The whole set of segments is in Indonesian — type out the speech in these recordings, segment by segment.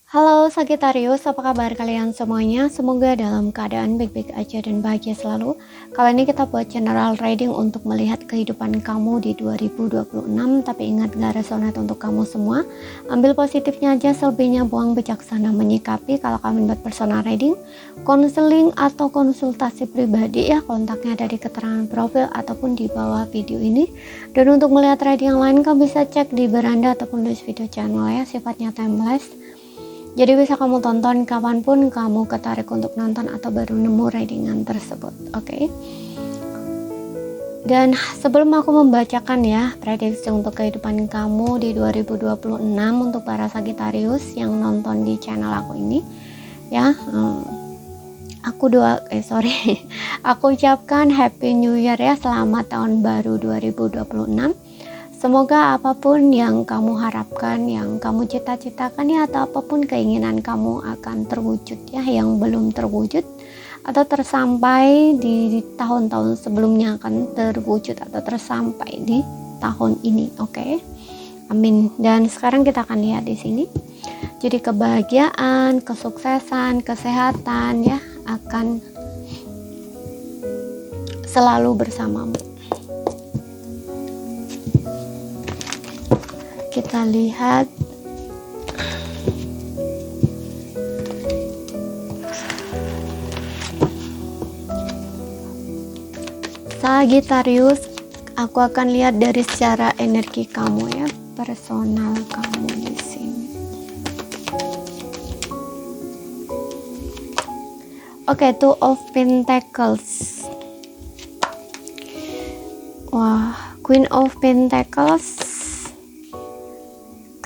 Halo Sagittarius, apa kabar kalian semuanya? Semoga dalam keadaan baik-baik aja dan bahagia selalu. Kali ini kita buat general reading untuk melihat kehidupan kamu di 2026. Tapi ingat, gak resonate untuk kamu semua. Ambil positifnya aja, selebihnya buang, bijaksana menyikapi. Kalau kalian buat personal reading, konseling atau konsultasi pribadi ya, kontaknya ada di keterangan profil ataupun di bawah video ini. Dan untuk melihat reading yang lain, kamu bisa cek di beranda ataupun di video channel ya, sifatnya timeless. Jadi bisa kamu tonton kapanpun kamu ketarik untuk nonton atau baru nemu readingan tersebut, oke? Dan sebelum aku membacakan ya prediksi untuk kehidupan kamu di 2026 untuk para Sagittarius yang nonton di channel aku ini, ya, aku ucapkan Happy New Year ya, selamat tahun baru 2026. Semoga apapun yang kamu harapkan, yang kamu cita-citakan ya, atau apapun keinginan kamu akan terwujud ya, yang belum terwujud atau tersampai di tahun-tahun sebelumnya akan terwujud atau tersampai di tahun ini, oke? Amin. Dan sekarang kita akan lihat di sini. Jadi kebahagiaan, kesuksesan, kesehatan ya akan selalu bersamamu. Kita lihat Sagittarius, aku akan lihat dari secara energi kamu ya, personal kamu di sini. Oke, Two of Pentacles. Wah, Queen of Pentacles,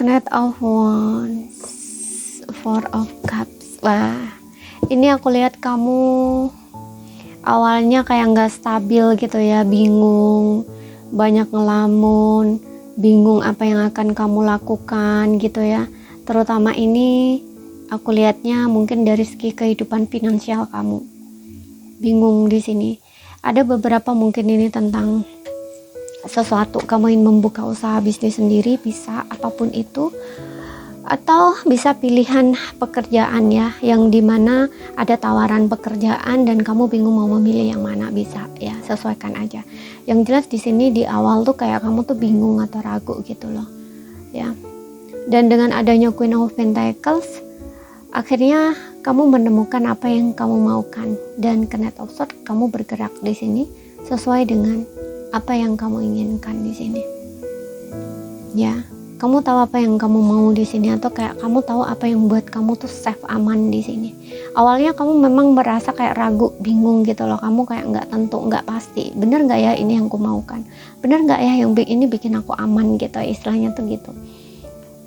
Knight of Wands, Four of Cups. Wah, ini aku lihat kamu awalnya kayak nggak stabil gitu ya, bingung, banyak ngelamun, bingung apa yang akan kamu lakukan gitu ya. Terutama ini aku lihatnya mungkin dari segi kehidupan finansial kamu, bingung di sini. Ada beberapa mungkin ini tentang sesuatu, kamu ingin membuka usaha bisnis sendiri, bisa apapun itu, atau bisa pilihan pekerjaan ya, yang dimana ada tawaran pekerjaan dan kamu bingung mau memilih yang mana, bisa ya, sesuaikan aja. Yang jelas di sini di awal tuh kayak kamu tuh bingung atau ragu gitu loh ya. Dan dengan adanya Queen of Pentacles, akhirnya kamu menemukan apa yang kamu maukan, dan Knight of Swords, kamu bergerak di sini sesuai dengan apa yang kamu inginkan di sini. Ya, kamu tahu apa yang kamu mau di sini, atau kayak kamu tahu apa yang buat kamu tuh safe, aman di sini. Awalnya kamu memang merasa kayak ragu, bingung gitu loh. Kamu kayak nggak tentu, nggak pasti. Bener nggak ya ini yang aku maukan? Bener nggak ya yang ini bikin aku aman gitu? Istilahnya tuh gitu.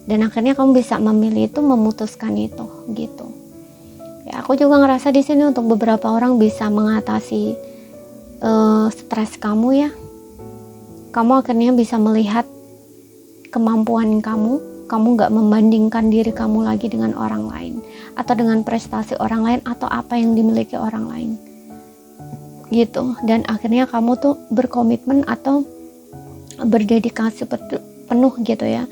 Dan akhirnya kamu bisa memilih itu, memutuskan itu gitu. Ya, aku juga ngerasa di sini untuk beberapa orang bisa mengatasi stres kamu ya. Kamu akhirnya bisa melihat kemampuan kamu nggak membandingkan diri kamu lagi dengan orang lain, atau dengan prestasi orang lain, atau apa yang dimiliki orang lain gitu. Dan akhirnya kamu tuh berkomitmen atau berdedikasi penuh gitu ya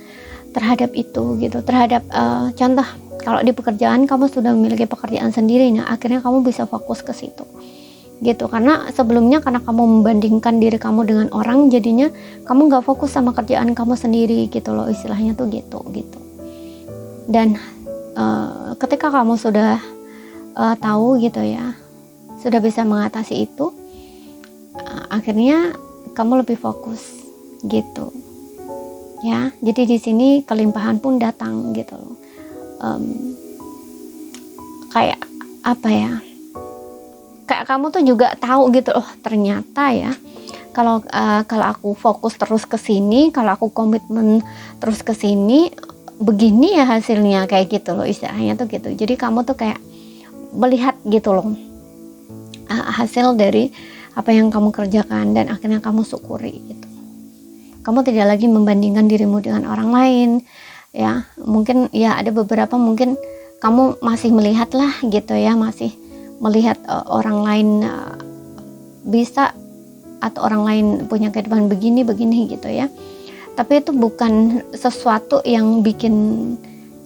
terhadap itu gitu, terhadap contoh kalau di pekerjaan kamu sudah memiliki pekerjaan sendiri, nah akhirnya kamu bisa fokus ke situ gitu. Karena sebelumnya karena kamu membandingkan diri kamu dengan orang, jadinya kamu nggak fokus sama kerjaan kamu sendiri gitu loh, istilahnya tuh gitu. Dan ketika kamu sudah tahu gitu ya, sudah bisa mengatasi itu, akhirnya kamu lebih fokus gitu ya. Jadi di sini kelimpahan pun datang gitu loh. Kayak apa ya, kayak kamu tuh juga tahu gitu, oh ternyata ya kalau aku fokus terus ke sini, kalau aku komitmen terus ke sini, begini ya hasilnya, kayak gitu loh istilahnya tuh gitu. Jadi kamu tuh kayak melihat gitu loh hasil dari apa yang kamu kerjakan, dan akhirnya kamu syukuri gitu. Kamu tidak lagi membandingkan dirimu dengan orang lain ya. Mungkin ya ada beberapa mungkin kamu masih melihat lah gitu ya, masih melihat orang lain bisa, atau orang lain punya kehidupan begini gitu ya. Tapi itu bukan sesuatu yang bikin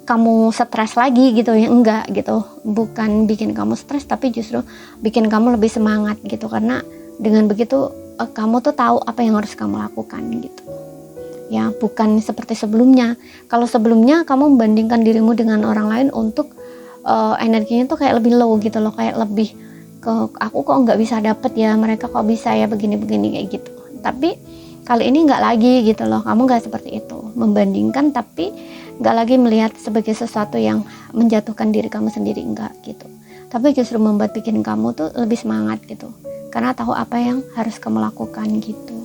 kamu stres lagi gitu ya, enggak gitu, bukan bikin kamu stres tapi justru bikin kamu lebih semangat gitu, karena dengan begitu kamu tuh tahu apa yang harus kamu lakukan gitu ya, bukan seperti sebelumnya. Kalau sebelumnya kamu membandingkan dirimu dengan orang lain untuk energinya tuh kayak lebih low gitu loh, kayak lebih ke aku kok nggak bisa dapet ya, mereka kok bisa ya begini-begini kayak gitu. Tapi kali ini nggak lagi gitu loh, kamu nggak seperti itu membandingkan, tapi nggak lagi melihat sebagai sesuatu yang menjatuhkan diri kamu sendiri, enggak gitu, tapi justru membuat bikin kamu tuh lebih semangat gitu, karena tahu apa yang harus kamu lakukan gitu.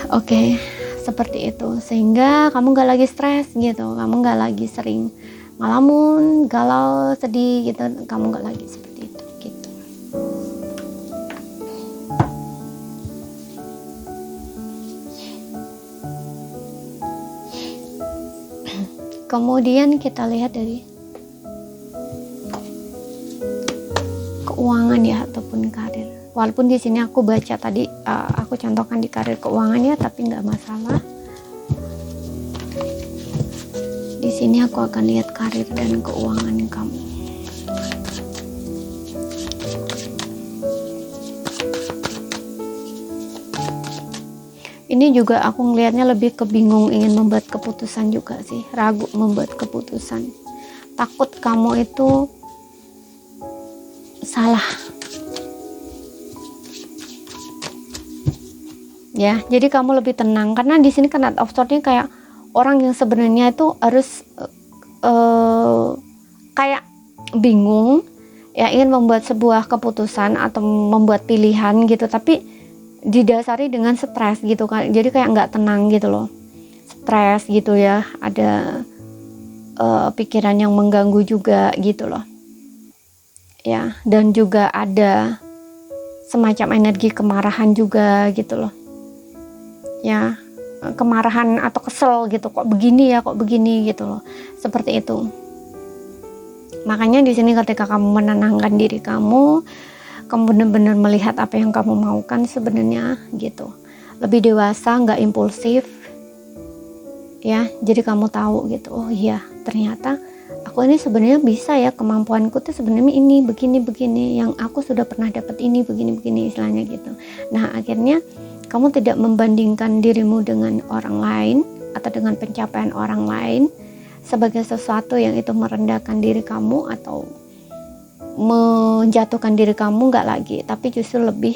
Oke, seperti itu, sehingga kamu nggak lagi stres gitu, kamu nggak lagi sering ngalamun, galau, sedih gitu, kamu nggak lagi seperti itu gitu. Kemudian kita lihat dari keuangan ya, ataupun karir. Walaupun di sini aku baca tadi, aku contohkan di karir keuangan ya, tapi nggak masalah. Di sini aku akan lihat karir dan keuangan kamu. Ini juga aku ngelihatnya lebih ke bingung, ingin membuat keputusan juga sih, ragu membuat keputusan, takut kamu itu salah ya. Jadi kamu lebih tenang, karena di sini kan of Swords-nya kayak orang yang sebenarnya itu harus kayak bingung ya, ingin membuat sebuah keputusan atau membuat pilihan gitu, tapi didasari dengan stres gitu kan, jadi kayak nggak tenang gitu loh, stres gitu ya, ada pikiran yang mengganggu juga gitu loh ya, dan juga ada semacam energi kemarahan juga gitu loh ya, kemarahan atau kesel gitu, kok begini ya, kok begini gitu loh, seperti itu. Makanya di sini ketika kamu menenangkan diri kamu benar-benar melihat apa yang kamu maukan sebenarnya gitu, lebih dewasa, nggak impulsif ya. Jadi kamu tahu gitu, oh iya ternyata aku ini sebenarnya bisa ya, kemampuanku tuh sebenarnya ini begini-begini, yang aku sudah pernah dapat ini begini-begini istilahnya gitu. Nah akhirnya kamu tidak membandingkan dirimu dengan orang lain atau dengan pencapaian orang lain sebagai sesuatu yang itu merendahkan diri kamu atau menjatuhkan diri kamu, nggak lagi, tapi justru lebih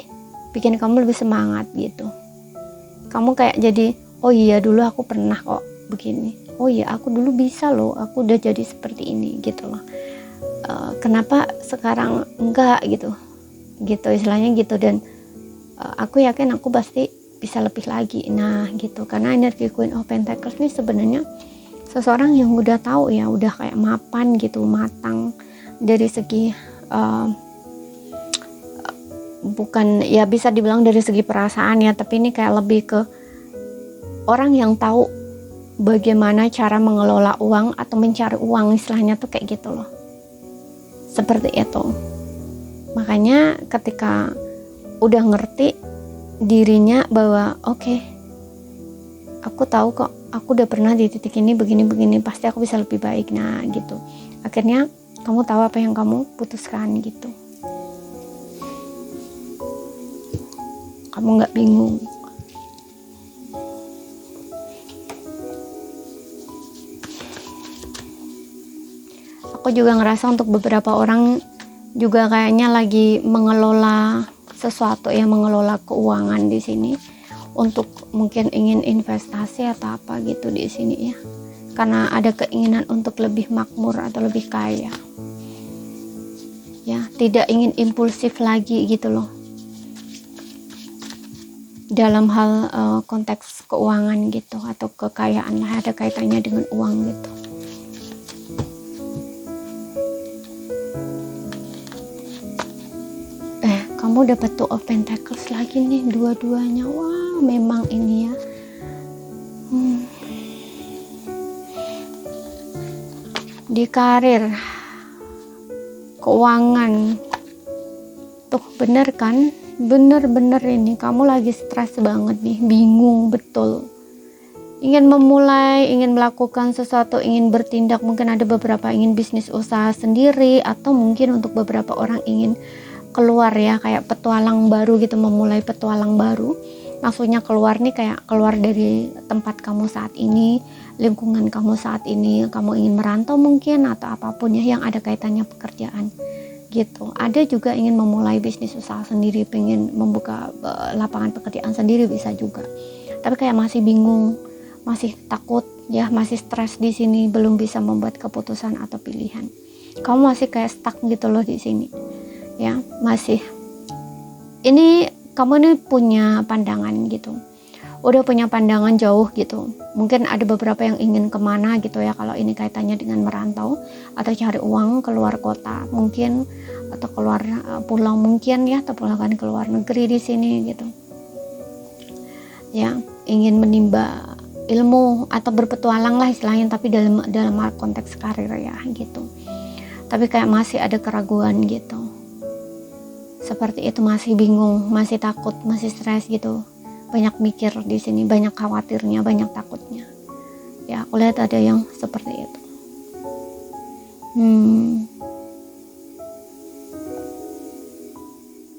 bikin kamu lebih semangat gitu. Kamu kayak jadi, oh iya dulu aku pernah kok begini, oh iya aku dulu bisa loh, aku udah jadi seperti ini gitu loh, kenapa sekarang enggak gitu istilahnya gitu. Dan aku yakin aku pasti bisa lebih lagi. Nah gitu, karena energi Queen of Pentacles ini sebenarnya seseorang yang udah tahu ya, udah kayak mapan gitu, matang dari segi bukan ya bisa dibilang dari segi perasaan ya, tapi ini kayak lebih ke orang yang tahu bagaimana cara mengelola uang atau mencari uang istilahnya tuh kayak gitu loh, seperti itu. Makanya ketika udah ngerti dirinya bahwa oke, aku tahu kok, aku udah pernah di titik ini begini-begini, pasti aku bisa lebih baik. Nah gitu, akhirnya kamu tahu apa yang kamu putuskan gitu, kamu nggak bingung. Aku juga ngerasa untuk beberapa orang juga kayaknya lagi mengelola sesuatu yang mengelola keuangan di sini, untuk mungkin ingin investasi atau apa gitu di sini ya, karena ada keinginan untuk lebih makmur atau lebih kaya ya, tidak ingin impulsif lagi gitu loh dalam hal konteks keuangan gitu, atau kekayaan lah, ada kaitannya dengan uang gitu. Kamu dapat Two of Pentacles lagi nih, dua-duanya. Wah memang ini ya, di karir, keuangan tuh bener kan, bener-bener ini kamu lagi stres banget nih, bingung betul ingin memulai, ingin melakukan sesuatu, ingin bertindak, mungkin ada beberapa ingin bisnis usaha sendiri, atau mungkin untuk beberapa orang ingin keluar ya, kayak petualang baru gitu, memulai petualang baru. Maksudnya keluar nih kayak keluar dari tempat kamu saat ini, lingkungan kamu saat ini, kamu ingin merantau mungkin, atau apapun ya yang ada kaitannya pekerjaan gitu. Ada juga ingin memulai bisnis usaha sendiri, pengen membuka lapangan pekerjaan sendiri, bisa juga. Tapi kayak masih bingung, masih takut ya, masih stres di sini, belum bisa membuat keputusan atau pilihan. Kamu masih kayak stuck gitu loh di sini. Ya, masih. Ini kamu ini punya pandangan gitu. Udah punya pandangan jauh gitu. Mungkin ada beberapa yang ingin kemana gitu ya, kalau ini kaitannya dengan merantau atau cari uang keluar kota mungkin, atau keluar pulau mungkin ya, atau bahkan keluar negeri di sini gitu. Ya, ingin menimba ilmu atau berpetualang lah istilahnya, tapi dalam konteks karir ya gitu. Tapi kayak masih ada keraguan gitu, seperti itu, masih bingung, masih takut, masih stres gitu, banyak mikir di sini, banyak khawatirnya, banyak takutnya ya. Aku lihat ada yang seperti itu.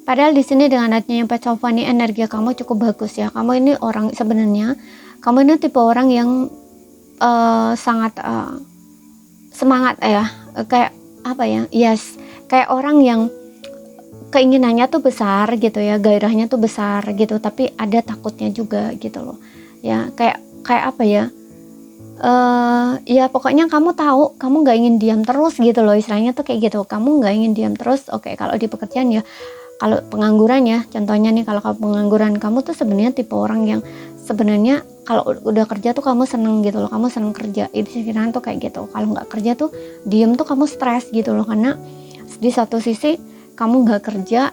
Padahal di sini dengan adanya Page of Wands, energi kamu cukup bagus ya. Kamu ini orang, sebenarnya kamu ini tipe orang yang sangat semangat ya, kayak apa ya, yes, kayak orang yang keinginannya tuh besar gitu ya, gairahnya tuh besar gitu, tapi ada takutnya juga gitu loh ya. Kayak apa ya, ya pokoknya kamu tahu kamu nggak ingin diam terus gitu loh, istilahnya tuh kayak gitu. Kamu nggak ingin diam terus. Oke, kalau di pekerjaan ya, kalau pengangguran ya, contohnya nih, kalau kamu pengangguran, kamu tuh sebenarnya tipe orang yang sebenarnya kalau udah kerja tuh kamu seneng gitu loh, kamu seneng kerja. Itu sekiranya tuh kayak gitu. Kalau nggak kerja tuh diem tuh kamu stres gitu loh, karena di satu sisi kamu nggak kerja,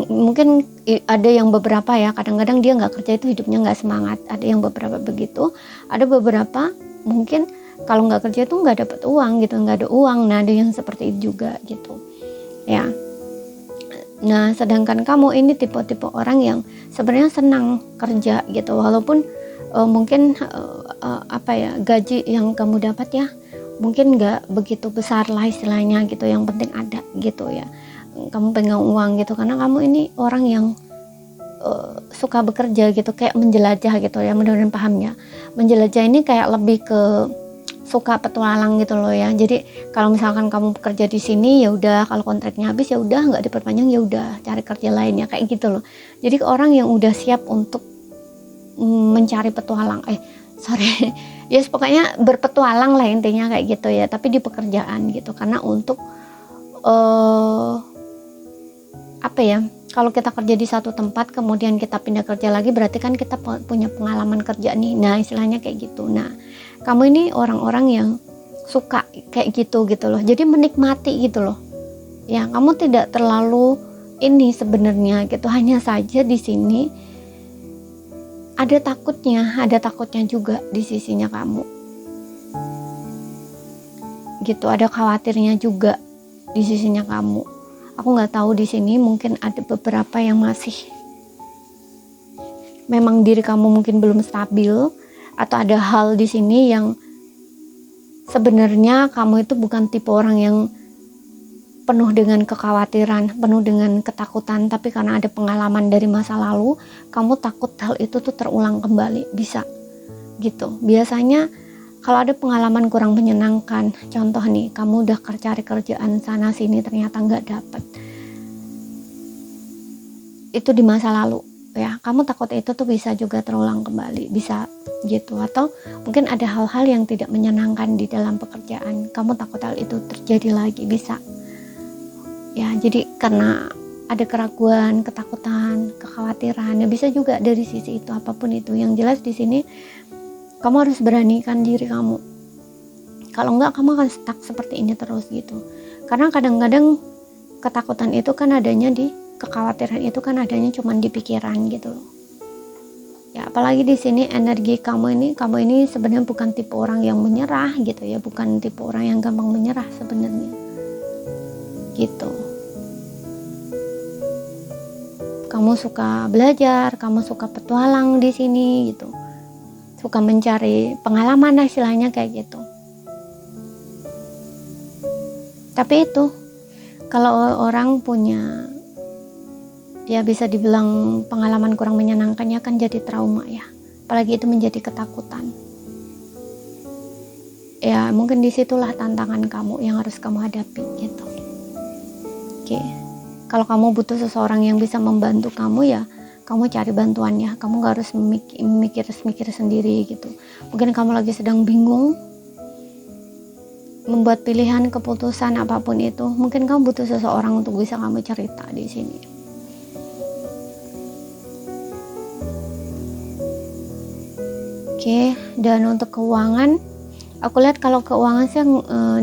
mungkin ada yang beberapa ya, kadang-kadang dia nggak kerja itu hidupnya nggak semangat. Ada yang beberapa begitu, ada beberapa mungkin kalau nggak kerja tuh nggak dapat uang gitu, nggak ada uang. Nah, ada yang seperti itu juga gitu ya. Nah, sedangkan kamu ini tipe-tipe orang yang sebenarnya senang kerja gitu, walaupun mungkin apa ya, gaji yang kamu dapat ya mungkin nggak begitu besar lah istilahnya gitu, yang penting ada gitu ya, kamu pegang uang gitu, karena kamu ini orang yang suka bekerja gitu, kayak menjelajah gitu ya, mudah-mudahan paham ya. Menjelajah ini kayak lebih ke suka petualang gitu loh ya. Jadi kalau misalkan kamu bekerja di sini, ya udah, kalau kontraknya habis ya udah, nggak diperpanjang ya udah, cari kerja lain ya, kayak gitu loh. Jadi orang yang udah siap untuk mencari petualang, yes, pokoknya berpetualang lah intinya kayak gitu ya, tapi di pekerjaan gitu. Karena untuk apa ya, kalau kita kerja di satu tempat kemudian kita pindah kerja lagi, berarti kan kita punya pengalaman kerja nih. Nah, istilahnya kayak gitu. Nah, kamu ini orang-orang yang suka kayak gitu loh, jadi menikmati gitu loh ya. Kamu tidak terlalu ini sebenarnya gitu, hanya saja di sini ada takutnya juga di sisinya kamu gitu, ada khawatirnya juga di sisinya kamu. Aku nggak tahu, di sini mungkin ada beberapa yang masih, memang diri kamu mungkin belum stabil, atau ada hal di sini yang sebenarnya kamu itu bukan tipe orang yang penuh dengan kekhawatiran, penuh dengan ketakutan, tapi karena ada pengalaman dari masa lalu, kamu takut hal itu tuh terulang kembali, bisa gitu. Biasanya kalau ada pengalaman kurang menyenangkan, contoh nih, kamu udah cari kerjaan sana sini ternyata nggak dapet, itu di masa lalu ya, kamu takut itu tuh bisa juga terulang kembali, bisa gitu. Atau mungkin ada hal-hal yang tidak menyenangkan di dalam pekerjaan, kamu takut hal itu terjadi lagi, bisa ya. Jadi karena ada keraguan, ketakutan, kekhawatiran, ya bisa juga dari sisi itu, apapun itu. Yang jelas di sini kamu harus beranikan diri kamu. Kalau enggak, kamu akan stuck seperti ini terus gitu. Karena kadang-kadang ketakutan itu kan adanya kekhawatiran itu kan adanya cuma di pikiran gitu loh. Ya, apalagi di sini energi kamu ini sebenarnya bukan tipe orang yang menyerah gitu ya, bukan tipe orang yang gampang menyerah sebenarnya. Gitu. Kamu suka belajar, kamu suka petualang di sini gitu. suka mencari pengalaman lah istilahnya kayak gitu. Tapi itu kalau orang punya, ya bisa dibilang pengalaman kurang menyenangkan, ya kan jadi trauma ya, apalagi itu menjadi ketakutan. Ya mungkin disitulah tantangan kamu yang harus kamu hadapi gitu. Oke, kalau kamu butuh seseorang yang bisa membantu kamu, ya kamu cari bantuannya. Kamu gak harus mikir sendiri gitu. Mungkin kamu lagi sedang bingung membuat pilihan, keputusan apapun itu, mungkin kamu butuh seseorang untuk bisa kamu cerita di sini. Oke, dan untuk keuangan, aku lihat kalau keuangan sih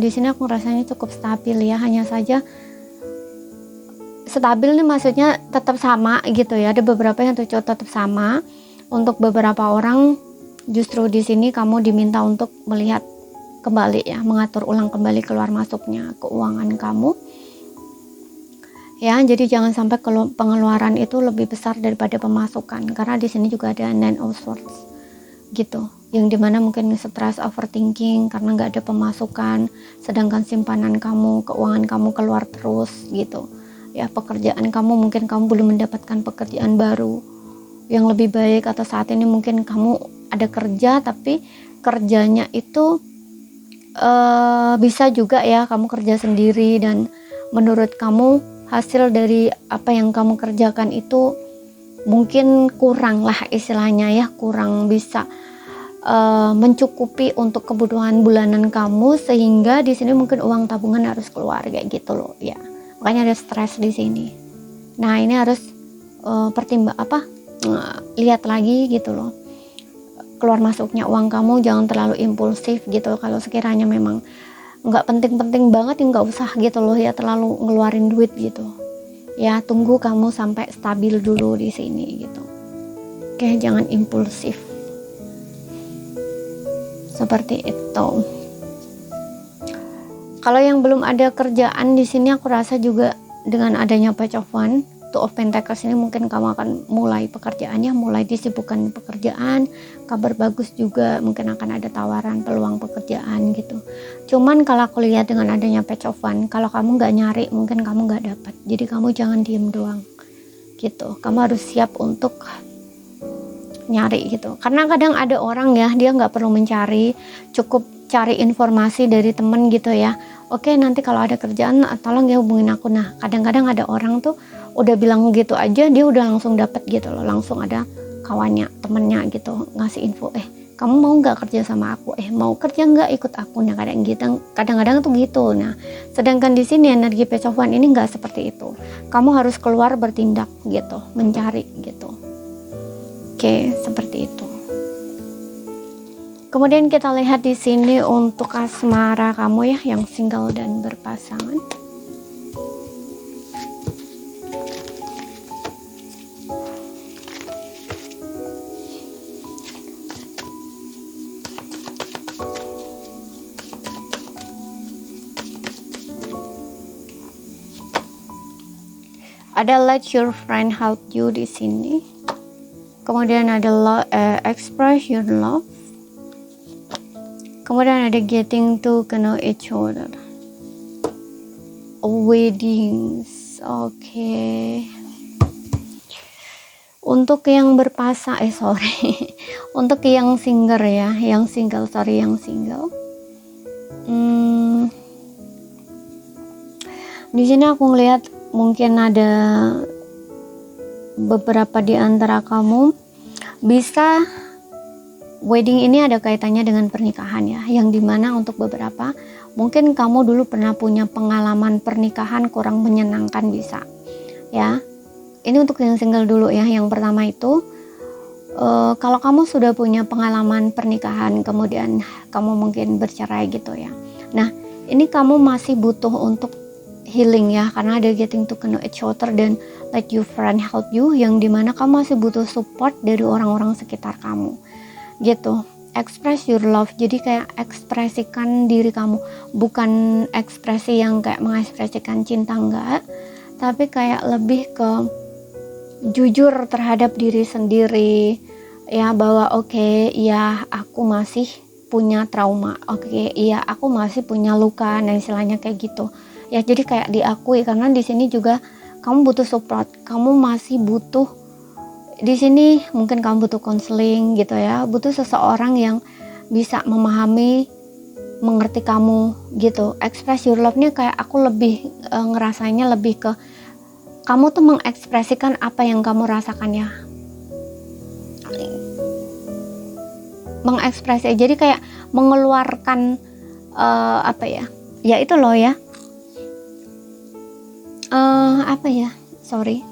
di sini aku rasanya cukup stabil ya. Hanya saja stabil nih maksudnya tetap sama gitu ya. Ada beberapa yang tetap sama. Untuk beberapa orang justru di sini kamu diminta untuk melihat kembali ya, mengatur ulang kembali keluar masuknya keuangan kamu. Ya, jadi jangan sampai pengeluaran itu lebih besar daripada pemasukan, karena di sini juga ada Nine of Swords gitu, yang dimana mungkin stres, overthinking karena nggak ada pemasukan, sedangkan simpanan kamu, keuangan kamu keluar terus gitu. Ya, pekerjaan kamu, mungkin kamu belum mendapatkan pekerjaan baru yang lebih baik, atau saat ini mungkin kamu ada kerja tapi kerjanya itu bisa juga ya kamu kerja sendiri, dan menurut kamu hasil dari apa yang kamu kerjakan itu mungkin kurang lah istilahnya ya, kurang bisa mencukupi untuk kebutuhan bulanan kamu, sehingga di sini mungkin uang tabungan harus keluar kayak gitu loh ya. Makanya ada stres di sini. Nah, ini harus lihat lagi gitu loh, keluar masuknya uang kamu, jangan terlalu impulsif gitu. Kalau sekiranya memang nggak penting-penting banget ya nggak usah gitu loh ya terlalu ngeluarin duit gitu ya. Tunggu kamu sampai stabil dulu di sini gitu. Oke, jangan impulsif seperti itu. Kalau yang belum ada kerjaan di sini, aku rasa juga dengan adanya Page of Wands, Two of Pentacles ini, mungkin kamu akan mulai pekerjaannya, mulai disibukkan pekerjaan. Kabar bagus juga, mungkin akan ada tawaran peluang pekerjaan gitu. Cuman kalau aku lihat dengan adanya Page of Wands, kalau kamu nggak nyari, mungkin kamu nggak dapat. Jadi kamu jangan diem doang gitu. Kamu harus siap untuk nyari gitu. Karena kadang ada orang ya, dia nggak perlu mencari, cukup cari informasi dari temen gitu ya. Oke, nanti kalau ada kerjaan tolong ya hubungin aku. Nah, kadang-kadang ada orang tuh udah bilang gitu aja, dia udah langsung dapet gitu loh, langsung ada kawannya, temennya gitu ngasih info, kamu mau nggak kerja sama aku, mau kerja nggak ikut aku. Nah, kadang-kadang tuh gitu. Nah, sedangkan di sini energi Page of Wands ini nggak seperti itu. Kamu harus keluar bertindak gitu, mencari gitu. Oke, seperti itu. Kemudian kita lihat di sini untuk asmara kamu ya, yang single dan berpasangan. Ada let your friend help you di sini. Kemudian ada express your love. Kemudian ada getting to know each other. Weddings. Oke. Untuk yang berpasangan, untuk yang single ya, yang single. Di sini aku ngelihat mungkin ada beberapa di antara kamu bisa, wedding ini ada kaitannya dengan pernikahan ya, yang dimana untuk beberapa mungkin kamu dulu pernah punya pengalaman pernikahan kurang menyenangkan bisa ya. Ini untuk yang single dulu ya. Yang pertama itu kalau kamu sudah punya pengalaman pernikahan kemudian kamu mungkin bercerai gitu ya. Nah, ini kamu masih butuh untuk healing ya, karena ada getting to know each other dan let your friend help you, yang dimana kamu masih butuh support dari orang-orang sekitar kamu gitu. Express your love, jadi kayak ekspresikan diri kamu, bukan ekspresi yang kayak mengekspresikan cinta, enggak, tapi kayak lebih ke jujur terhadap diri sendiri, ya, bahwa oke, iya aku masih punya trauma, oke, iya aku masih punya luka, nah istilahnya kayak gitu ya. Jadi kayak diakui, karena di sini juga kamu butuh support, kamu masih butuh di sini, mungkin kamu butuh konseling gitu ya, butuh seseorang yang bisa memahami, mengerti kamu gitu. Express your love-nya kayak aku lebih ngerasanya lebih ke kamu tuh mengekspresikan apa yang kamu rasakan ya, mengekspresi, jadi kayak mengeluarkan apa ya, ya itu loh ya, apa ya, sorry,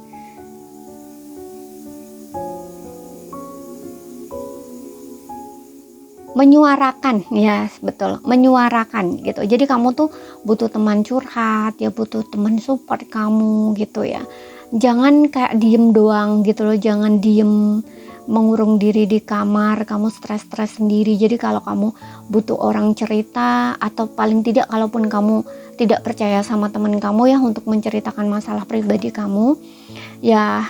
menyuarakan, ya betul, menyuarakan gitu. Jadi kamu tuh butuh teman curhat ya, butuh teman support kamu gitu ya. Jangan kayak diem doang gitu loh, jangan diem mengurung diri di kamar, kamu stres-stres sendiri. Jadi kalau kamu butuh orang cerita, atau paling tidak kalaupun kamu tidak percaya sama teman kamu ya untuk menceritakan masalah pribadi kamu, ya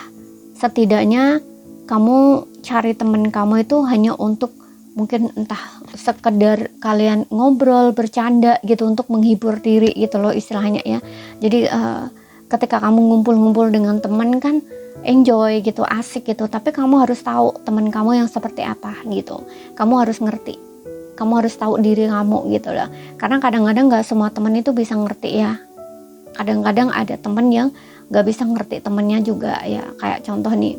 setidaknya kamu cari teman kamu itu hanya untuk mungkin entah sekedar kalian ngobrol, bercanda gitu, untuk menghibur diri gitu loh istilahnya ya. Jadi ketika kamu ngumpul-ngumpul dengan teman kan enjoy gitu, asik gitu, tapi kamu harus tahu teman kamu yang seperti apa gitu. Kamu harus ngerti, kamu harus tahu diri kamu gitu loh. Karena kadang-kadang gak semua teman itu bisa ngerti ya. Kadang-kadang ada teman yang gak bisa ngerti temennya juga ya. Kayak contoh nih,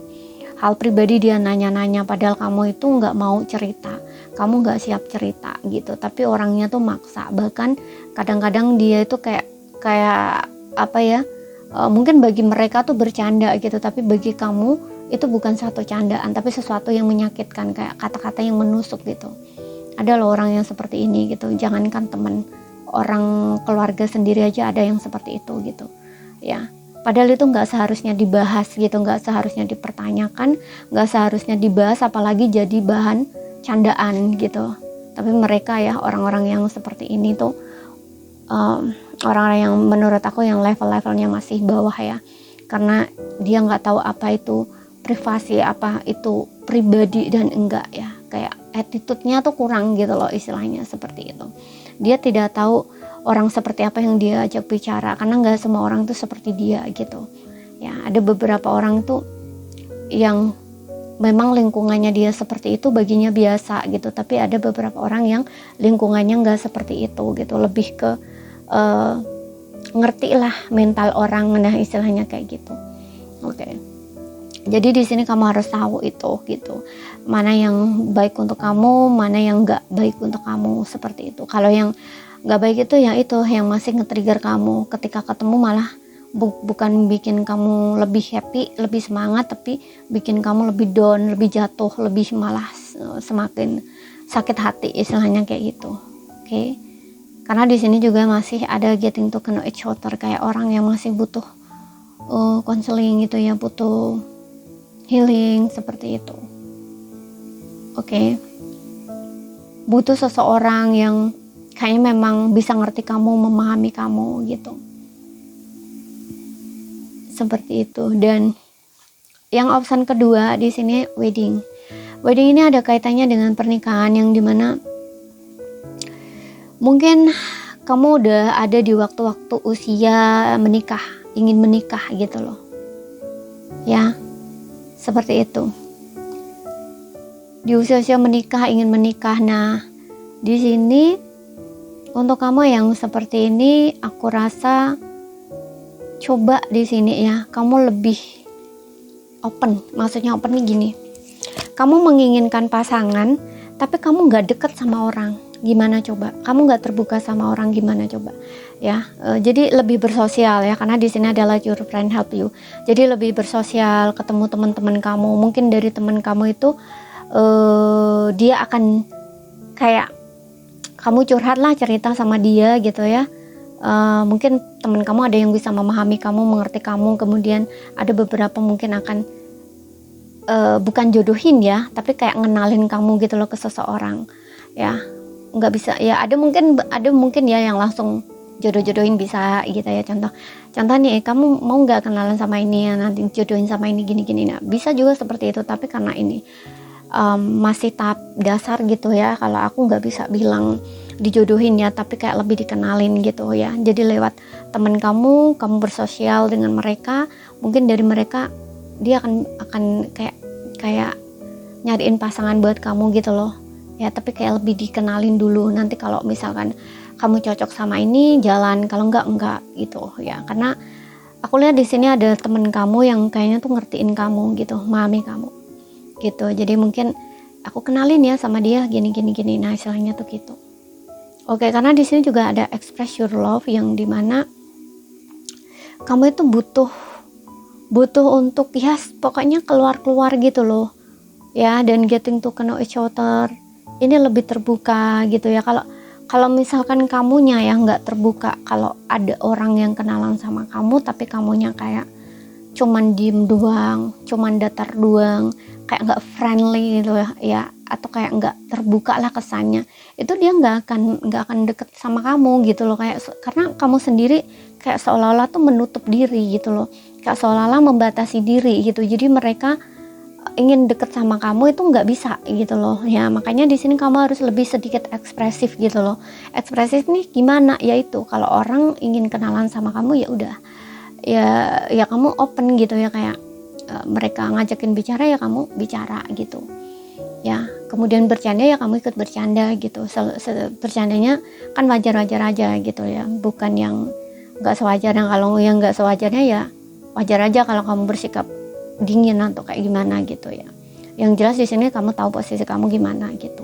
hal pribadi dia nanya-nanya padahal kamu itu nggak mau cerita, kamu nggak siap cerita gitu, tapi orangnya tuh maksa. Bahkan kadang-kadang dia itu kayak apa ya, mungkin bagi mereka tuh bercanda gitu, tapi bagi kamu itu bukan satu candaan, tapi sesuatu yang menyakitkan, kayak kata-kata yang menusuk gitu. Ada loh orang yang seperti ini gitu, jangankan teman, orang keluarga sendiri aja ada yang seperti itu gitu ya. Padahal itu nggak seharusnya dibahas gitu, nggak seharusnya dipertanyakan, nggak seharusnya dibahas, apalagi jadi bahan candaan gitu. Tapi mereka ya, orang-orang yang seperti ini tuh orang-orang yang menurut aku yang level-levelnya masih bawah ya, karena dia nggak tahu apa itu privasi, apa itu pribadi dan enggak ya, kayak attitude-nya tuh kurang gitu loh istilahnya, seperti itu. Dia tidak tahu orang seperti apa yang dia ajak bicara, karena nggak semua orang tuh seperti dia gitu ya. Ada beberapa orang tuh yang memang lingkungannya dia seperti itu, baginya biasa gitu, tapi ada beberapa orang yang lingkungannya nggak seperti itu gitu, lebih ke ngerti lah mental orang, nah istilahnya kayak gitu. Oke. Jadi di sini kamu harus tahu itu gitu, mana yang baik untuk kamu, mana yang nggak baik untuk kamu, seperti itu. Kalau yang nggak baik itu ya itu yang masih nge-trigger kamu, ketika ketemu malah bukan bikin kamu lebih happy, lebih semangat, tapi bikin kamu lebih down, lebih jatuh, lebih malah semakin sakit hati istilahnya kayak gitu. Oke. Karena di sini juga masih ada getting to know each other, kayak orang yang masih butuh counseling gitu ya, butuh healing seperti itu. Oke. Butuh seseorang yang kayaknya memang bisa ngerti kamu, memahami kamu gitu, seperti itu. Dan yang option kedua di sini wedding ini ada kaitannya dengan pernikahan, yang dimana mungkin kamu udah ada di waktu-waktu usia menikah, ingin menikah gitu loh ya, seperti itu. Di usia-usia menikah, ingin menikah. Nah di sini untuk kamu yang seperti ini, aku rasa coba di sini ya, kamu lebih open. Maksudnya open nih gini, kamu menginginkan pasangan, tapi kamu nggak deket sama orang. Gimana coba? Kamu nggak terbuka sama orang, gimana coba? Ya, jadi lebih bersosial ya, karena di sini adalah your friend help you. Jadi lebih bersosial, ketemu teman-teman kamu. Mungkin dari teman kamu itu dia akan kayak kamu curhat lah, cerita sama dia gitu ya. Mungkin teman kamu ada yang bisa memahami kamu, mengerti kamu. Kemudian ada beberapa mungkin akan bukan jodohin ya, tapi kayak ngenalin kamu gitu loh ke seseorang ya. Nggak bisa ya, ada mungkin ya yang langsung jodoh-jodohin bisa gitu ya. Contoh nih, kamu mau nggak kenalan sama ini ya, nanti jodohin sama ini gini-gini. Nah bisa juga seperti itu, tapi karena ini masih tahap dasar gitu ya. Kalau aku nggak bisa bilang dijodohin ya, tapi kayak lebih dikenalin gitu ya. Jadi lewat teman kamu bersosial dengan mereka, mungkin dari mereka dia akan kayak nyariin pasangan buat kamu gitu loh ya. Tapi kayak lebih dikenalin dulu, nanti kalau misalkan kamu cocok sama ini jalan, kalau enggak gitu ya. Karena aku lihat di sini ada temen kamu yang kayaknya tuh ngertiin kamu gitu, memahami kamu gitu. Jadi mungkin aku kenalin ya sama dia gini. Nah istilahnya tuh gitu. Oke, karena di sini juga ada express your love yang dimana kamu itu butuh untuk ya pokoknya keluar gitu loh ya, dan getting to know each other ini lebih terbuka gitu ya. Kalau misalkan kamunya yang nggak terbuka, kalau ada orang yang kenalan sama kamu tapi kamunya kayak cuman diem doang, cuman datar doang, kayak nggak friendly gitu ya, atau kayak nggak terbuka lah kesannya, itu dia nggak akan deket sama kamu gitu loh. Karena kamu sendiri kayak seolah-olah tuh menutup diri gitu loh, kayak seolah-olah membatasi diri gitu. Jadi mereka ingin deket sama kamu itu nggak bisa gitu loh ya. Makanya di sini kamu harus lebih sedikit ekspresif gitu loh. Ekspresif nih gimana? Yaitu kalau orang ingin kenalan sama kamu ya udah ya kamu open gitu ya, kayak mereka ngajakin bicara ya kamu bicara gitu ya. Kemudian bercanda ya kamu ikut bercanda gitu. Bercandanya kan wajar-wajar aja gitu ya, bukan yang nggak sewajarnya. Kalau yang nggak sewajarnya ya wajar aja kalau kamu bersikap dingin atau kayak gimana gitu ya. Yang jelas di sini kamu tahu posisi kamu gimana gitu.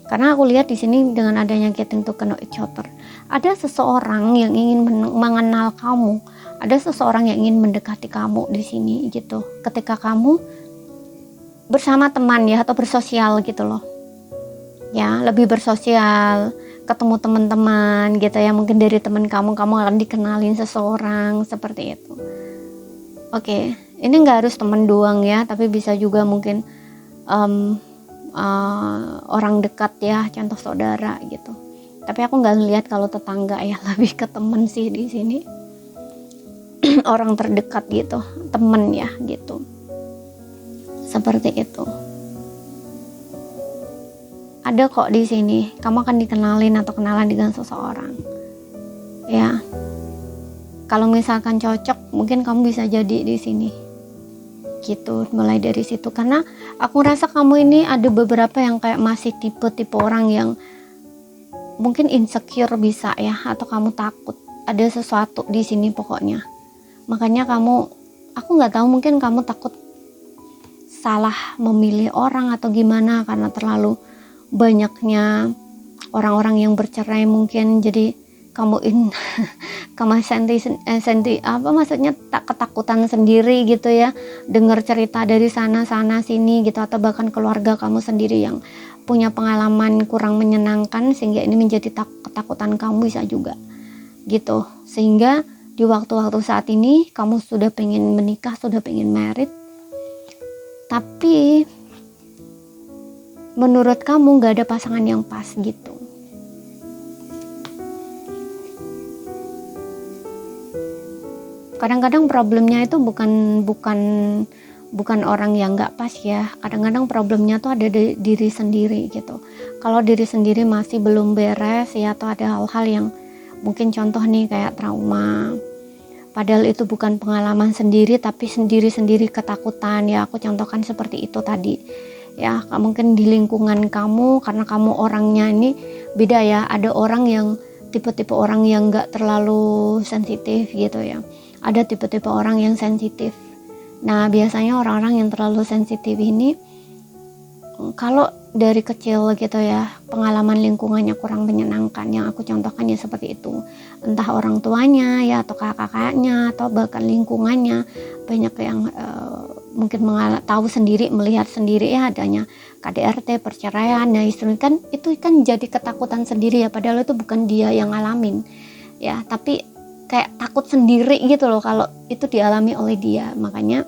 Karena aku lihat di sini dengan adanya getting to know each other, ada seseorang yang ingin mengenal kamu, ada seseorang yang ingin mendekati kamu di sini gitu. Ketika kamu bersama teman ya, atau bersosial gitu loh ya, lebih bersosial, ketemu teman-teman gitu ya. Mungkin dari teman kamu akan dikenalin seseorang seperti itu. Oke, ini nggak harus teman doang ya, tapi bisa juga mungkin orang dekat ya, contoh saudara gitu. Tapi aku nggak lihat kalau tetangga ya, lebih ke temen sih di sini. Orang terdekat gitu, temen ya gitu, seperti itu. Ada kok di sini kamu akan dikenalin atau kenalan dengan seseorang ya. Kalau misalkan cocok, mungkin kamu bisa jadi di sini gitu, mulai dari situ. Karena aku rasa kamu ini ada beberapa yang kayak masih tipe orang yang mungkin insecure bisa ya, atau kamu takut ada sesuatu di sini pokoknya. Makanya aku nggak tahu, mungkin kamu takut salah memilih orang atau gimana, karena terlalu banyaknya orang-orang yang bercerai mungkin. Jadi kamu maksudnya ketakutan sendiri gitu ya, dengar cerita dari sana sini gitu, atau bahkan keluarga kamu sendiri yang punya pengalaman kurang menyenangkan sehingga ini menjadi ketakutan kamu, bisa juga gitu. Sehingga di waktu-waktu saat ini kamu sudah pengen menikah, sudah pengen married, tapi menurut kamu gak ada pasangan yang pas gitu. Kadang-kadang problemnya itu bukan orang yang nggak pas ya. Kadang-kadang problemnya tuh ada di diri sendiri gitu. Kalau diri sendiri masih belum beres ya, atau ada hal-hal yang mungkin contoh nih kayak trauma, padahal itu bukan pengalaman sendiri, tapi sendiri ketakutan ya. Aku contohkan seperti itu tadi ya. Mungkin di lingkungan kamu, karena kamu orangnya ini beda ya. Ada orang yang tipe-tipe orang yang nggak terlalu sensitif gitu ya, ada tipe-tipe orang yang sensitif. Nah biasanya orang-orang yang terlalu sensitif ini, kalau dari kecil gitu ya, pengalaman lingkungannya kurang menyenangkan, yang aku contohkan ya seperti itu. Entah orang tuanya ya, atau kakak-kakaknya, atau bahkan lingkungannya. Banyak yang mungkin tahu sendiri, melihat sendiri ya adanya KDRT, perceraian. Nah itu kan jadi ketakutan sendiri ya, padahal itu bukan dia yang ngalamin ya, tapi kayak takut sendiri gitu loh kalau itu dialami oleh dia. Makanya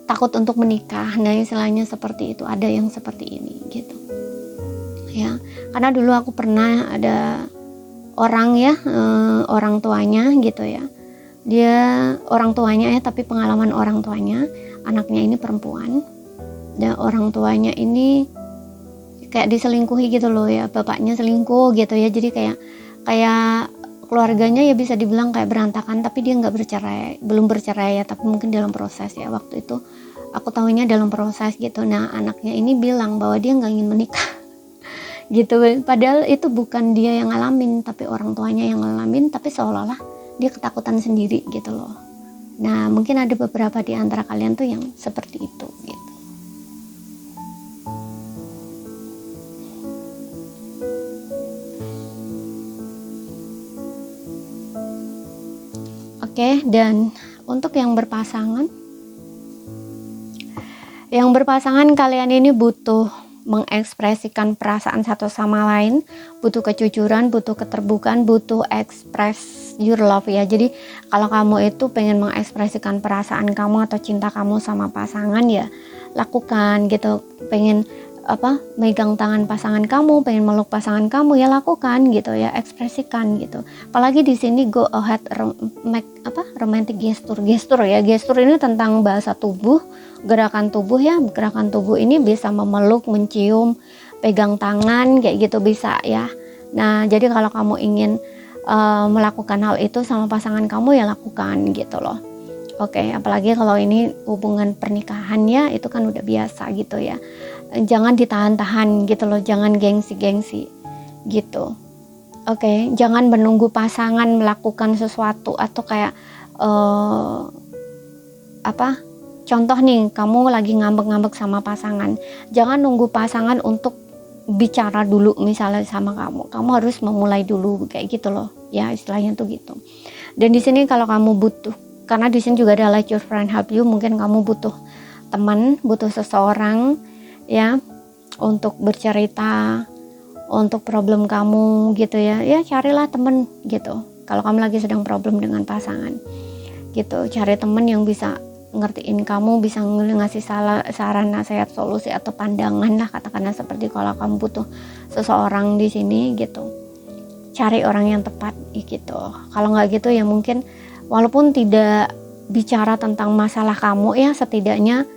takut untuk menikah. Nah istilahnya seperti itu, ada yang seperti ini gitu ya. Karena dulu aku pernah ada orang ya, orang tuanya gitu ya, dia orang tuanya ya, tapi pengalaman orang tuanya, anaknya ini perempuan Dan orang tuanya ini kayak diselingkuhi gitu loh ya, bapaknya selingkuh gitu ya, jadi kayak keluarganya ya bisa dibilang kayak berantakan, tapi dia nggak bercerai, belum bercerai ya, tapi mungkin dalam proses ya. Waktu itu aku tahunya dalam proses gitu. Nah, anaknya ini bilang bahwa dia nggak ingin menikah gitu, padahal itu bukan dia yang ngalamin, tapi orang tuanya yang ngalamin, tapi seolah-olah dia ketakutan sendiri gitu loh. Nah, mungkin ada beberapa di antara kalian tuh yang seperti itu gitu. Oke, dan untuk yang berpasangan kalian ini butuh mengekspresikan perasaan satu sama lain, butuh kejujuran, butuh keterbukaan, butuh express your love ya. Jadi kalau kamu itu pengen mengekspresikan perasaan kamu atau cinta kamu sama pasangan ya lakukan gitu. Pengen megang tangan pasangan kamu, pengen meluk pasangan kamu ya lakukan gitu ya, ekspresikan gitu. Apalagi di sini go ahead romantic gesture ya. Gestur ini tentang bahasa tubuh, gerakan tubuh ya. Gerakan tubuh ini bisa memeluk, mencium, pegang tangan kayak gitu bisa ya. Nah, jadi kalau kamu ingin melakukan hal itu sama pasangan kamu ya lakukan gitu loh. Oke, apalagi kalau ini hubungan pernikahan ya, itu kan udah biasa gitu ya. Jangan ditahan-tahan gitu loh, jangan gengsi-gengsi gitu. Oke, jangan menunggu pasangan melakukan sesuatu atau kayak contoh nih, kamu lagi ngambek-ngambek sama pasangan, jangan nunggu pasangan untuk bicara dulu misalnya sama kamu harus memulai dulu kayak gitu loh ya, istilahnya tuh gitu. Dan di sini kalau kamu butuh, karena di sini juga ada let your friend help you, mungkin kamu butuh teman, butuh seseorang ya untuk bercerita untuk problem kamu gitu ya. Ya carilah teman gitu. Kalau kamu lagi sedang problem dengan pasangan gitu, cari teman yang bisa ngertiin kamu, bisa ngasih saran, nasihat, solusi atau pandangan lah, katakanlah seperti kalau kamu butuh seseorang di sini gitu. Cari orang yang tepat gitu. Kalau nggak gitu ya mungkin walaupun tidak bicara tentang masalah kamu ya, setidaknya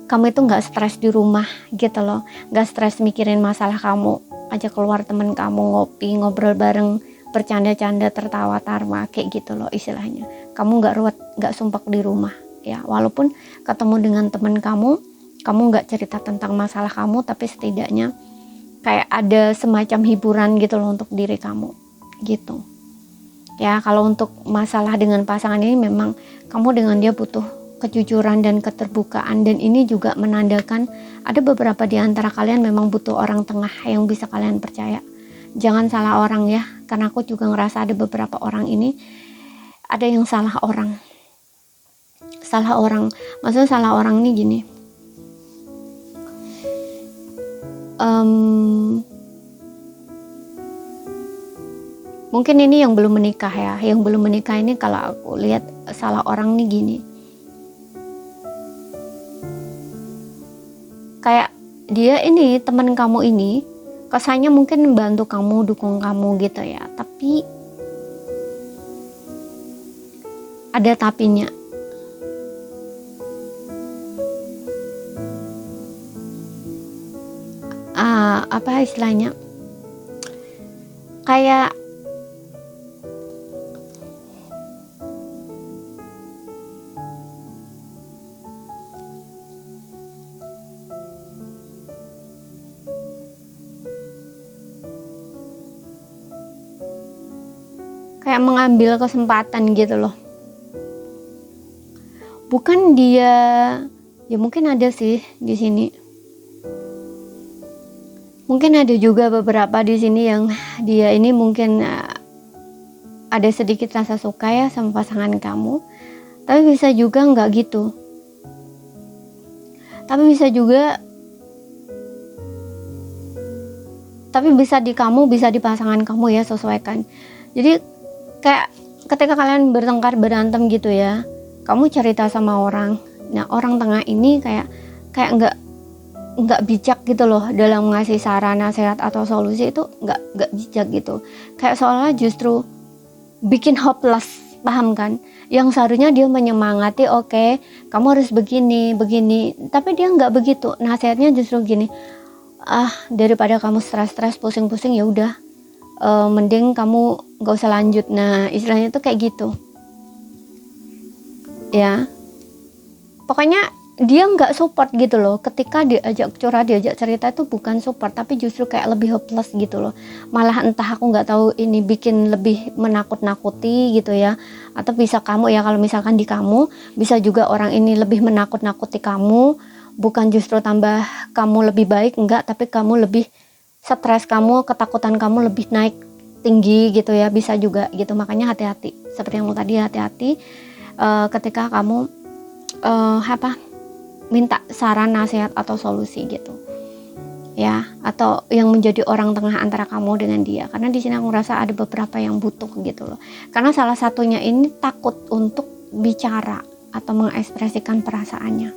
kamu itu nggak stres di rumah gitu loh, nggak stres mikirin masalah kamu, ajak keluar temen kamu, ngopi, ngobrol bareng, bercanda-canda, tertawa tarma kayak gitu loh istilahnya. Kamu nggak ruwet, nggak sumpek di rumah ya. Walaupun ketemu dengan temen kamu nggak cerita tentang masalah kamu, tapi setidaknya kayak ada semacam hiburan gitu loh untuk diri kamu gitu ya. Kalau untuk masalah dengan pasangan ini memang kamu dengan dia butuh kejujuran dan keterbukaan, dan ini juga menandakan ada beberapa di antara kalian memang butuh orang tengah yang bisa kalian percaya. Jangan salah orang ya, karena aku juga ngerasa ada beberapa orang ini ada yang salah orang. Maksudnya salah orang ini gini, mungkin ini yang belum menikah ya, yang belum menikah ini kalau aku lihat salah orang nih gini, kayak dia ini teman kamu ini kesannya mungkin bantu kamu, dukung kamu gitu ya, tapi ada tapinya. Apa istilahnya, kayak mengambil kesempatan gitu loh. Bukan dia, ya mungkin ada sih di sini. Mungkin ada juga beberapa di sini yang dia ini mungkin ada sedikit rasa suka ya sama pasangan kamu, tapi bisa juga nggak gitu. Tapi bisa di kamu, bisa di pasangan kamu ya, sesuaikan. Jadi kayak ketika kalian bertengkar, berantem gitu ya, kamu cerita sama orang. Nah, orang tengah ini kayak nggak bijak gitu loh dalam ngasih saran, nasihat atau solusi, itu nggak bijak gitu. Kayak seolah justru bikin hopeless, paham kan? Yang seharusnya dia menyemangati, oke, kamu harus begini, begini. Tapi dia nggak begitu. Nasihatnya justru gini, daripada kamu stres-stres, pusing-pusing, ya udah, mending kamu nggak usah lanjut. Nah, istilahnya tuh kayak gitu. Ya, pokoknya dia nggak support gitu loh. Ketika diajak curhat, diajak cerita itu bukan support, tapi justru kayak lebih hopeless gitu loh. Malah entah aku nggak tahu ini bikin lebih menakut-nakuti gitu ya. Atau bisa kamu ya, kalau misalkan di kamu, bisa juga orang ini lebih menakut-nakuti kamu. Bukan justru tambah kamu lebih baik, enggak, tapi kamu lebih stres, kamu, ketakutan kamu lebih naik tinggi gitu ya. Bisa juga gitu. Makanya hati-hati. Seperti yang tadi, hati-hati ketika kamu minta saran, nasihat atau solusi gitu ya, atau yang menjadi orang tengah antara kamu dengan dia. Karena di sini aku ngerasa ada beberapa yang butuh gitu loh, karena salah satunya ini takut untuk bicara atau mengekspresikan perasaannya,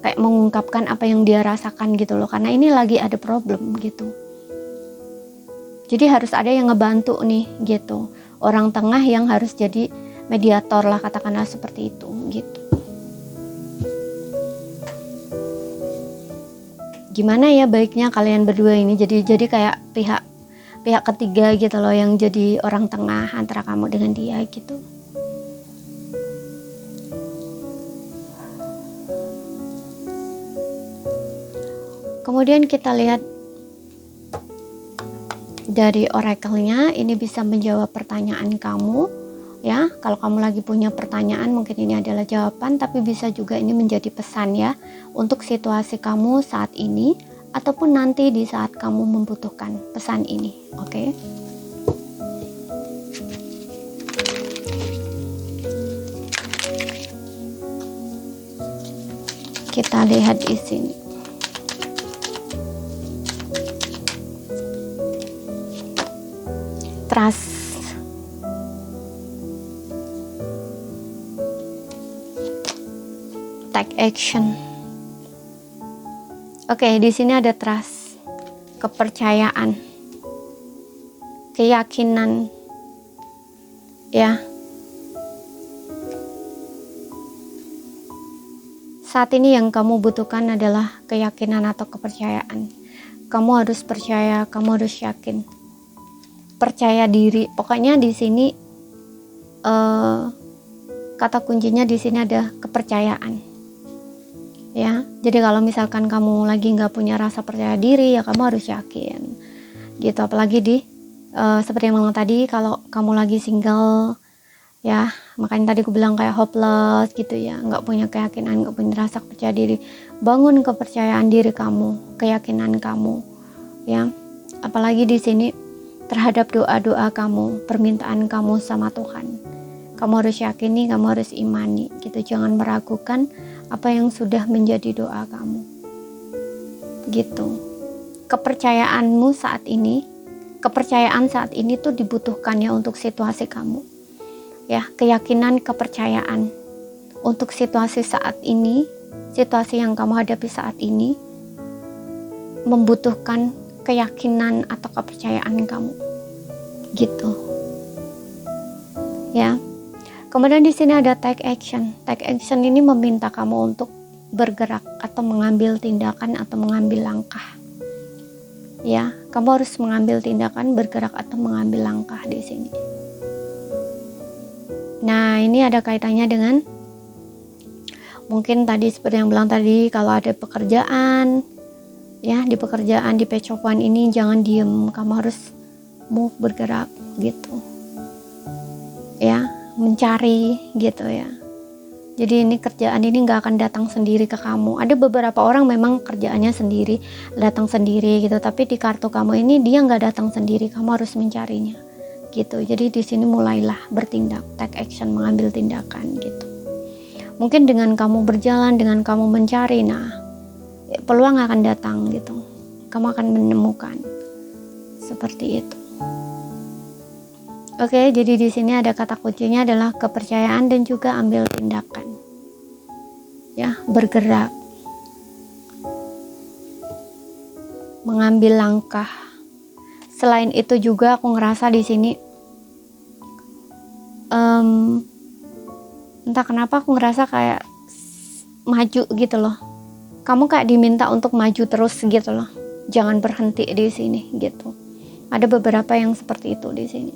kayak mengungkapkan apa yang dia rasakan gitu loh, karena ini lagi ada problem gitu. Jadi harus ada yang ngebantu nih gitu, orang tengah yang harus jadi mediator lah, katakanlah seperti itu gitu. Gimana ya baiknya kalian berdua ini jadi kayak pihak ketiga gitu loh, yang jadi orang tengah antara kamu dengan dia gitu. Kemudian kita lihat dari oracle-nya, ini bisa menjawab pertanyaan kamu ya. Kalau kamu lagi punya pertanyaan, mungkin ini adalah jawaban, tapi bisa juga ini menjadi pesan ya, untuk situasi kamu saat ini ataupun nanti di saat kamu membutuhkan pesan ini. Oke. Kita lihat di sini. Trust. Take action. Oke, di sini ada trust, kepercayaan, keyakinan, ya. Saat ini yang kamu butuhkan adalah keyakinan atau kepercayaan. Kamu harus percaya, kamu harus yakin, percaya diri. Pokoknya di sini kata kuncinya di sini ada kepercayaan. Ya, jadi kalau misalkan kamu lagi nggak punya rasa percaya diri, ya kamu harus yakin gitu. Apalagi seperti yang ngomong tadi, kalau kamu lagi single ya, makanya tadi aku bilang kayak hopeless gitu ya, nggak punya keyakinan, nggak punya rasa percaya diri. Bangun kepercayaan diri kamu, keyakinan kamu ya. Apalagi di sini terhadap doa-doa kamu, permintaan kamu sama Tuhan, kamu harus yakini, kamu harus imani gitu. Jangan meragukan apa yang sudah menjadi doa kamu gitu. Kepercayaanmu saat ini, kepercayaan saat ini tuh dibutuhkan ya untuk situasi kamu ya. Keyakinan, kepercayaan untuk situasi saat ini, situasi yang kamu hadapi saat ini membutuhkan keyakinan atau kepercayaan kamu gitu ya. Kemudian di sini ada take action. Take action ini meminta kamu untuk bergerak atau mengambil tindakan atau mengambil langkah. Ya, kamu harus mengambil tindakan, bergerak atau mengambil langkah di sini. Nah, ini ada kaitannya dengan mungkin tadi seperti yang bilang tadi, kalau ada pekerjaan, ya di pekerjaan, di pecopan ini jangan diem, kamu harus move, bergerak gitu. Ya, mencari gitu ya. Jadi ini kerjaan ini nggak akan datang sendiri ke kamu. Ada beberapa orang memang kerjaannya sendiri, datang sendiri gitu, tapi di kartu kamu ini dia nggak datang sendiri, kamu harus mencarinya gitu. Jadi di sini mulailah bertindak, take action, mengambil tindakan gitu. Mungkin dengan kamu berjalan, dengan kamu mencari, nah peluang akan datang gitu, kamu akan menemukan seperti itu. Oke, jadi di sini ada kata kuncinya adalah kepercayaan dan juga ambil tindakan. Ya, bergerak. Mengambil langkah. Selain itu juga aku ngerasa di sini Entah kenapa aku ngerasa kayak maju gitu loh. Kamu kayak diminta untuk maju terus gitu loh. Jangan berhenti di sini gitu. Ada beberapa yang seperti itu di sini.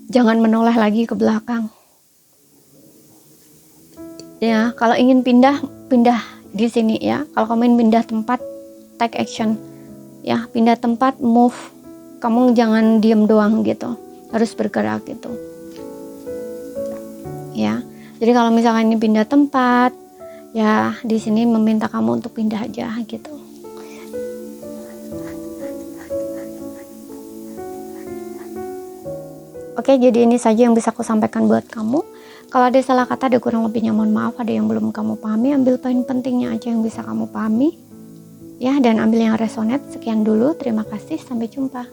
Jangan menoleh lagi ke belakang. Ya, kalau ingin pindah di sini ya. Kalau kamu ingin pindah tempat, take action. Ya, pindah tempat, move. Kamu jangan diem doang gitu. Harus bergerak gitu. Ya. Jadi kalau misalkan ini pindah tempat, ya di sini meminta kamu untuk pindah aja gitu. Oke, jadi ini saja yang bisa aku sampaikan buat kamu. Kalau ada salah kata, ada kurang lebihnya mohon maaf. Ada yang belum kamu pahami, ambil poin pentingnya aja yang bisa kamu pahami. Ya, dan ambil yang resonate. Sekian dulu, terima kasih, sampai jumpa.